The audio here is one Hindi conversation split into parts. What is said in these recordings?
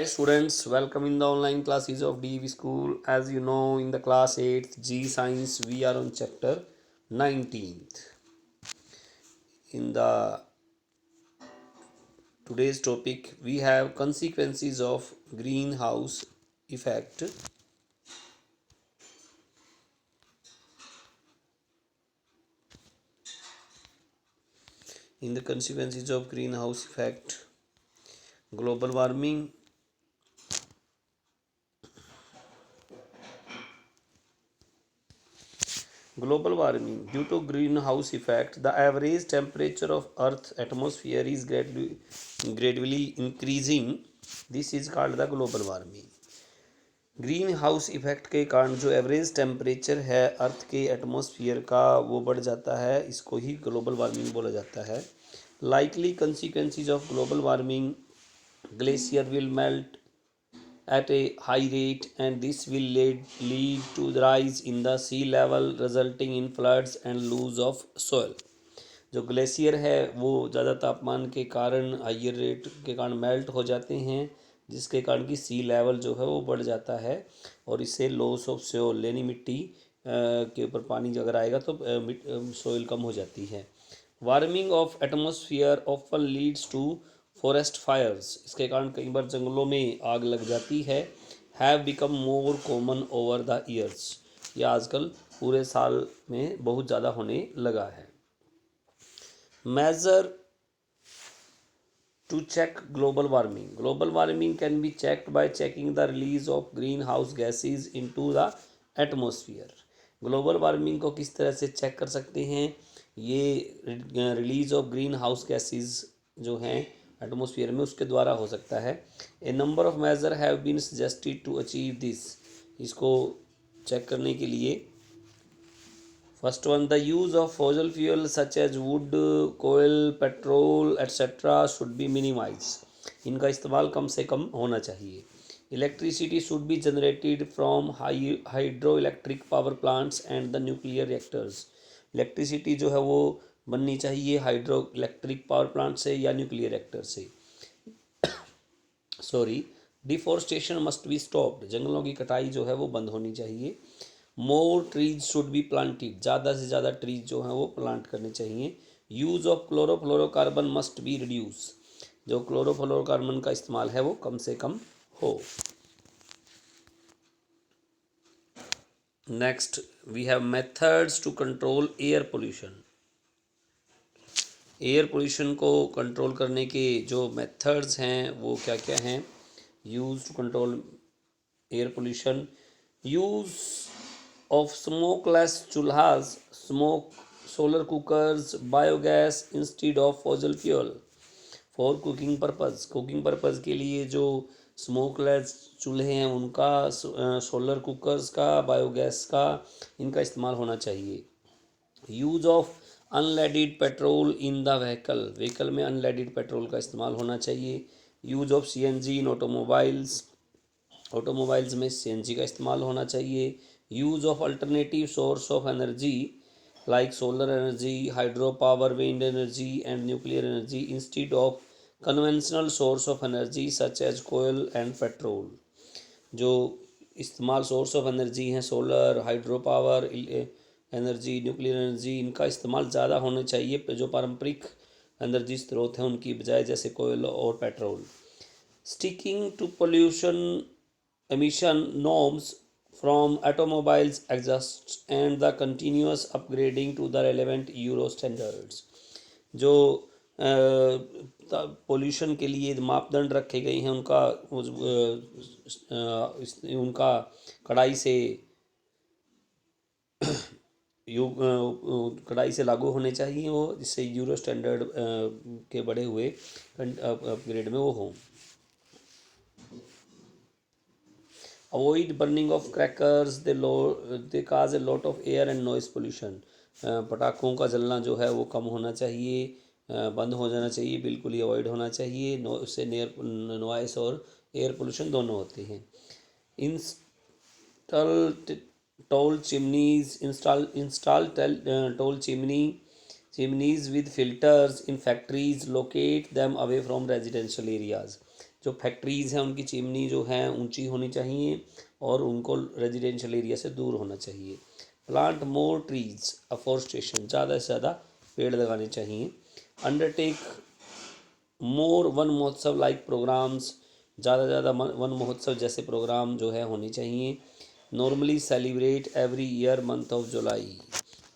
Hi students, welcome in the online classes of DEV School. As you know, in the class 8th G Science, we are on chapter 19th. In the today's topic, we have consequences of greenhouse effect. In the consequences of greenhouse effect, global warming. Global warming. Due to greenhouse effect, the average temperature of Earth's atmosphere is gradually increasing. This is called the global warming. Green house effect के कारण जो एवरेज टेम्परेचर है अर्थ के एटमॉस्फेयर का वो बढ़ जाता है, इसको ही ग्लोबल वार्मिंग बोला जाता है. Likely consequences of global warming, glacier will melt at a high rate and this will lead to the rise in the sea level resulting in floods and loss of soil. जो ग्लेशियर है वो ज़्यादा तापमान के कारण हाइयर रेट के कारण मेल्ट हो जाते हैं, जिसके कारण कि सी लेवल जो है वो बढ़ जाता है और इससे लॉस ऑफ सोइल यानी मिट्टी के ऊपर पानी अगर आएगा तो सोइल कम हो जाती है. Warming of atmosphere often leads to forest fires. इसके कारण कई बार जंगलों में आग लग जाती है. Have become more common over the years. यह आजकल पूरे साल में बहुत ज़्यादा होने लगा है. Measure to check global warming. Global warming can be checked by checking the release of greenhouse gases into the atmosphere. Global warming को किस तरह से चेक कर सकते हैं? ये release of greenhouse gases जो हैं एटमॉस्फेयर में उसके द्वारा हो सकता है. A number of measures have been suggested to achieve this. इसको चेक करने के लिए First one, the use of fossil fuels such as wood, coal, petrol, etc. should be minimized. इनका इस्तेमाल कम से कम होना चाहिए. Electricity should be generated from hydroelectric power plants and the nuclear reactors. Electricity जो है वो बननी चाहिए हाइड्रो इलेक्ट्रिक पावर प्लांट से या न्यूक्लियर रिएक्टर से. Sorry, deforestation must be stopped. जंगलों की कटाई जो है वो बंद होनी चाहिए. More trees should be planted. ज़्यादा से ज़्यादा ट्रीज जो हैं वो प्लांट करने चाहिए. Use of chlorofluorocarbon must be reduce. जो क्लोरोफ्लोरोकार्बन का इस्तेमाल है वो कम से कम हो. Next we have methods to control air pollution. Air pollution को कंट्रोल करने के जो मेथड्स हैं वो क्या क्या हैं? Use to control air pollution. Use of smokeless chulhas, smoke solar cookers, biogas instead of fossil fuel for cooking purpose. Cooking purpose के लिए जो स्मोकलेस चूल्हे हैं उनका, सोलर कुकर्स का, बायोगैस का, इनका इस्तेमाल होना चाहिए. Use of unleaded petrol in the vehicle में अनलेडिड पेट्रोल का इस्तेमाल होना चाहिए. Use of CNG in automobiles में सीएनजी का इस्तेमाल होना चाहिए. Use of alternative source of energy like solar energy, hydro power, wind energy and nuclear energy instead of conventional source of energy such as coal and petrol. जो इस्तेमाल सोर्स ऑफ एनर्जी हैं solar, hydro power energy, nuclear energy, इनका इस्तेमाल ज़्यादा होना चाहिए जो पारंपरिक एनर्जी स्रोत हैं उनकी बजाय, जैसे कोयल और petrol. Sticking to pollution emission norms from automobiles exhausts and the continuous upgrading to the relevant Euro standards. जो पोल्यूशन के लिए मापदंड रखे गए हैं उनका कड़ाई से कड़ाई से लागू होने चाहिए वो, जिससे यूरो स्टैंडर्ड के बढ़े हुए अपग्रेड में वो हों. Avoid burning of crackers, they cause a lot of air and noise pollution. पटाखों का जलना जो है वो कम होना चाहिए, बंद हो जाना चाहिए, बिल्कुल ही अवॉइड होना चाहिए. उससे नॉइस और एयर पोल्यूशन दोनों होते हैं. Install tall chimneys install tall chimneys with filters in factories, locate them away from residential areas. जो फैक्ट्रीज़ हैं उनकी चिमनी जो है ऊंची होनी चाहिए और उनको रेजिडेंशियल एरिया से दूर होना चाहिए। प्लांट मोर ट्रीज, अफॉरेस्टेशन, ज़्यादा से ज़्यादा पेड़ लगाने चाहिए। अंडरटेक मोर वन महोत्सव लाइक प्रोग्राम्स, ज़्यादा से ज़्यादा वन महोत्सव जैसे प्रोग्राम जो है होने चाहिए। Normally celebrate every year month of July,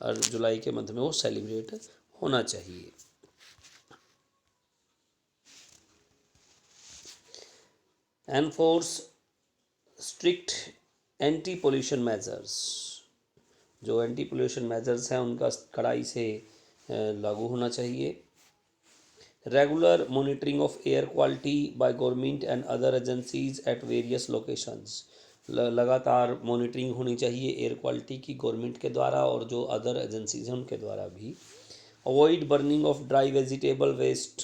और जुलाई के मंथ में वो सेलिब्रेट होना चाहिए। Enforce strict anti pollution measures, जो एंटी पोल्यूशन मेजर्स हैं उनका कड़ाई से लागू होना चाहिए। Regular monitoring of air quality by government and other agencies at various locations, लगातार मॉनिटरिंग होनी चाहिए एयर क्वालिटी की गवर्नमेंट के द्वारा और जो अदर एजेंसीज हैं उनके द्वारा भी। Avoid burning of dry vegetable waste,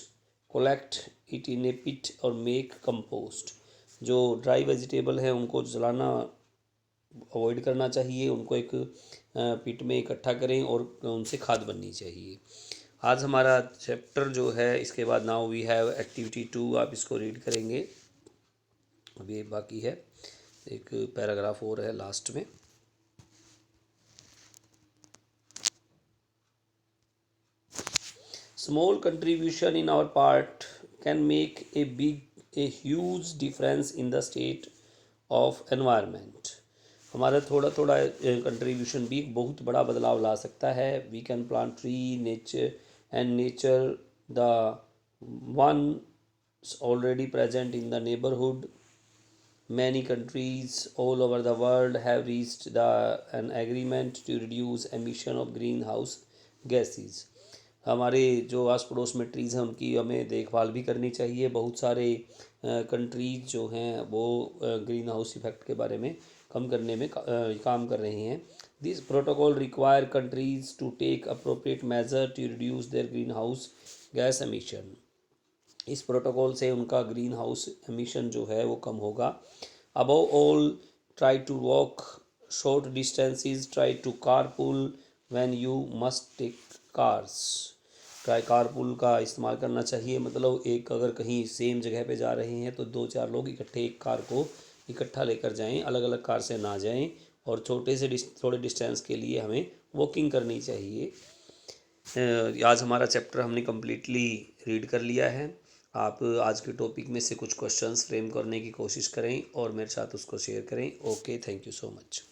collect it in a pit और मेक कंपोस्ट, जो ड्राई वेजिटेबल है उनको जलाना अवॉइड करना चाहिए, उनको एक पिट में इकट्ठा करें और उनसे खाद बननी चाहिए। आज हमारा चैप्टर जो है इसके बाद नाउ वी हैव एक्टिविटी 2, आप इसको रीड करेंगे। अभी बाकी है एक पैराग्राफ और है लास्ट में। Small contribution in our part can make a huge difference in the state of environment. हमारा थोड़ा थोड़ा कंट्रीब्यूशन भी एक बहुत बड़ा बदलाव ला सकता है। We can plant tree nature and nature the one already present in the neighborhood. Many countries all over the world have reached an agreement to reduce emission of greenhouse gases. हमारे जो आस पड़ोस में ट्रीज़ हैं उनकी हमें देखभाल भी करनी चाहिए। बहुत सारे कंट्रीज जो हैं वो ग्रीन हाउस इफेक्ट के बारे में कम करने में काम कर रही हैं। This protocol require countries to take appropriate measure to reduce their greenhouse gas emission. इस प्रोटोकॉल से उनका ग्रीन हाउस एमिशन जो है वो कम होगा। Above all try to walk short distances, try to carpool when you must take cars. Try carpool का इस्तेमाल करना चाहिए, मतलब एक अगर कहीं सेम जगह पे जा रहे हैं तो 2-4 लोग इकट्ठे एक कार को इकट्ठा लेकर जाएं, अलग अलग कार से ना जाएं, और थोड़े डिस्टेंस के लिए हमें वॉकिंग करनी चाहिए। आज हमारा चैप्टर हमने कम्प्लीटली रीड कर लिया है। आप आज के टॉपिक में से कुछ क्वेश्चंस फ्रेम करने की कोशिश करें और मेरे साथ उसको शेयर करें। Okay, thank you so much.